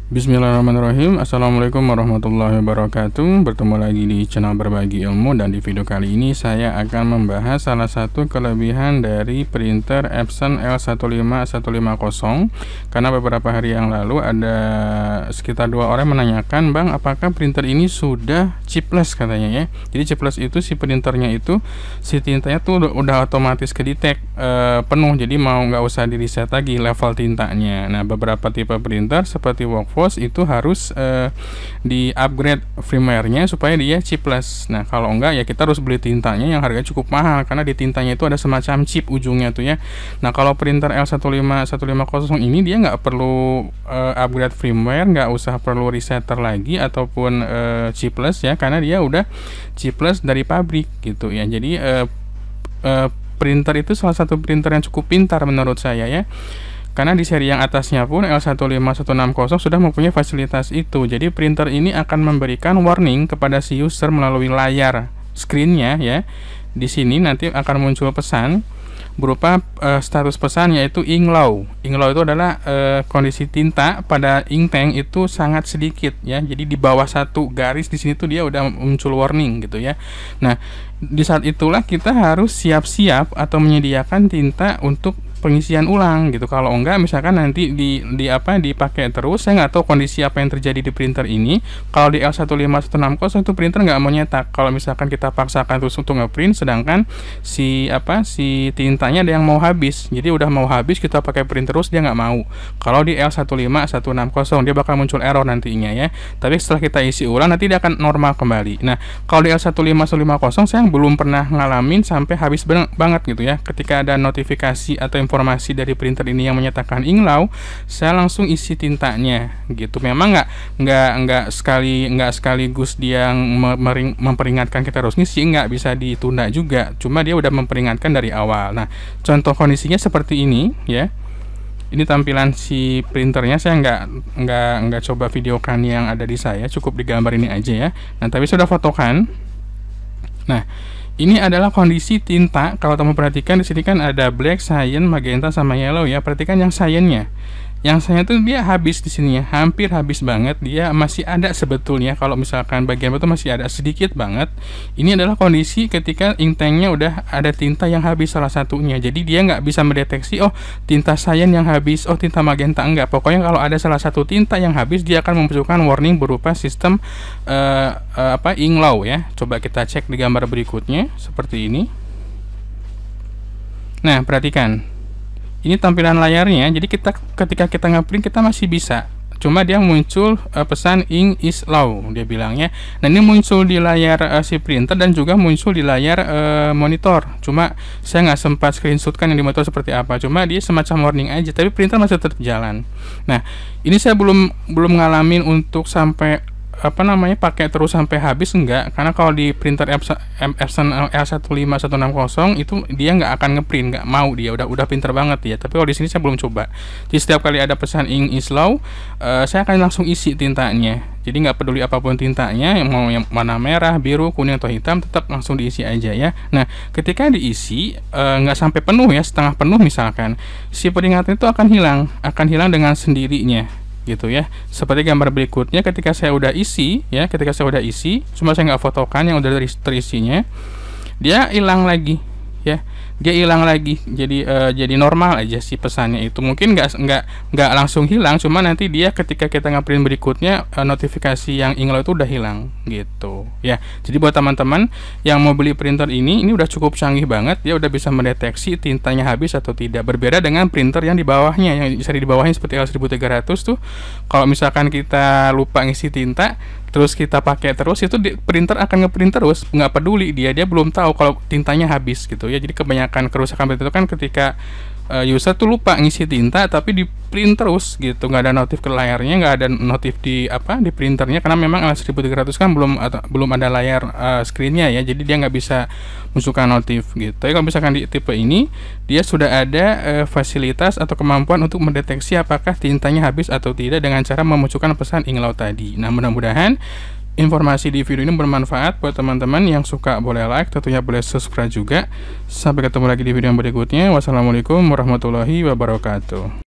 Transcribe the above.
Bismillahirrahmanirrahim. Assalamualaikum warahmatullahi wabarakatuh. Bertemu lagi di channel Berbagi Ilmu, dan di video kali ini saya akan membahas salah satu kelebihan dari printer Epson L15150. Karena beberapa hari yang lalu ada sekitar 2 orang menanyakan, "Bang, apakah printer ini sudah chipless?" katanya ya. Jadi chipless itu si printernya itu si tintanya tuh udah otomatis kedetek penuh, jadi mau nggak usah di reset lagi level tintanya. Nah, beberapa tipe printer seperti Workforce itu harus di upgrade firmware-nya supaya dia chipless. Nah, kalau enggak ya kita harus beli tintanya yang harganya cukup mahal, karena di tintanya itu ada semacam chip ujungnya tuh ya. Nah, kalau printer L15150 ini dia nggak perlu upgrade firmware, nggak usah perlu resetter lagi ataupun chipless ya, karena dia udah chipless dari pabrik gitu ya. Jadi printer itu salah satu printer yang cukup pintar menurut saya ya. Karena di seri yang atasnya pun L15160 sudah mempunyai fasilitas itu. Jadi printer ini akan memberikan warning kepada si user melalui layar screen-nya ya. Di sini nanti akan muncul pesan berupa status pesan, yaitu ink low. Ink low itu adalah kondisi tinta pada ink tank itu sangat sedikit ya. Jadi di bawah 1 garis di sini tuh dia udah muncul warning gitu ya. Nah, di saat itulah kita harus siap-siap atau menyediakan tinta untuk pengisian ulang gitu. Kalau enggak, misalkan nanti dipakai terus, saya nggak tahu kondisi apa yang terjadi di printer ini. Kalau di L15160 itu printer nggak mau nyetak. Kalau misalkan kita paksakan terus untuk ngeprint, sedangkan si tintanya ada yang mau habis. Jadi udah mau habis, kita pakai print terus, dia nggak mau. Kalau di L15160 dia bakal muncul error nantinya ya. Tapi setelah kita isi ulang nanti dia akan normal kembali. Nah, kalau di L15150 saya belum pernah ngalamin sampai habis banget gitu ya. Ketika ada notifikasi atau informasi dari printer ini yang menyatakan ink low, saya langsung isi tintanya gitu. Memang nggak sekaligus dia memperingatkan kita harus ngisi, nggak bisa ditunda juga. Cuma dia udah memperingatkan dari awal. Nah, contoh kondisinya seperti ini ya. Ini tampilan si printernya. Saya nggak coba videokan yang ada di saya, cukup digambar ini aja ya. Nah, tapi sudah fotokan. Nah, ini adalah kondisi tinta. Kalau kamu perhatikan di sini kan ada black, cyan, magenta sama yellow ya. Perhatikan yang cyan-nya. Yang cyan itu dia habis di sini ya, hampir habis banget. Dia masih ada sebetulnya. Kalau misalkan bagian itu masih ada sedikit banget. Ini adalah kondisi ketika ink tanknya udah ada tinta yang habis salah satunya. Jadi dia nggak bisa mendeteksi, oh tinta cyan yang habis, oh tinta magenta enggak. Pokoknya kalau ada salah satu tinta yang habis, dia akan memunculkan warning berupa sistem ink low ya. Coba kita cek di gambar berikutnya seperti ini. Nah, perhatikan. Ini tampilan layarnya. Jadi ketika kita ngeprint kita masih bisa. Cuma dia muncul pesan ink is low, dia bilangnya. Nah, ini muncul di layar si printer dan juga muncul di layar monitor. Cuma saya nggak sempat screenshotkan yang di monitor seperti apa. Cuma dia semacam warning aja, tapi printer masih tetap jalan. Nah, ini saya belum ngalamin untuk sampai pakai terus sampai habis, enggak. Karena kalau di printer Epson L15160 itu dia nggak akan ngeprint, nggak mau, dia udah pinter banget ya. Tapi kalau di sini saya belum coba. Jadi setiap kali ada pesan ink is low, saya akan langsung isi tintanya. Jadi nggak peduli apapun tintanya, yang mana merah, biru, kuning atau hitam, tetap langsung diisi aja ya. Nah, ketika diisi nggak sampai penuh ya, setengah penuh misalkan, si peringatan itu akan hilang dengan sendirinya gitu ya. Seperti gambar berikutnya, ketika saya udah isi, cuma saya nggak fotokan yang udah terisinya, dia hilang lagi ya. Dia hilang lagi, jadi normal aja si pesannya itu. Mungkin nggak langsung hilang, cuma nanti dia ketika kita ngeprint berikutnya, notifikasi yang ink low itu udah hilang gitu ya. Jadi buat teman-teman yang mau beli printer ini udah cukup canggih banget. Dia udah bisa mendeteksi tintanya habis atau tidak. Berbeda dengan printer yang di bawahnya, yang seri di bawahnya seperti L1300 tuh. Kalau misalkan kita lupa ngisi tinta, terus kita pakai terus, itu printer akan ngeprint terus, nggak peduli dia belum tahu kalau tintanya habis gitu ya. Jadi kebanyakan kerusakan itu kan ketika user tuh lupa ngisi tinta tapi di print terus gitu, nggak ada notif ke layarnya, nggak ada notif di printernya, karena memang L1300 kan belum ada layar screennya ya. Jadi dia nggak bisa masukkan notif gitu. Tapi kalau misalkan di tipe ini dia sudah ada fasilitas atau kemampuan untuk mendeteksi apakah tintanya habis atau tidak dengan cara memunculkan pesan ink low tadi. Nah, mudah-mudahan informasi di video ini bermanfaat buat teman-teman. Yang suka boleh like, tentunya boleh subscribe juga. Sampai ketemu lagi di video yang berikutnya. Wassalamualaikum warahmatullahi wabarakatuh.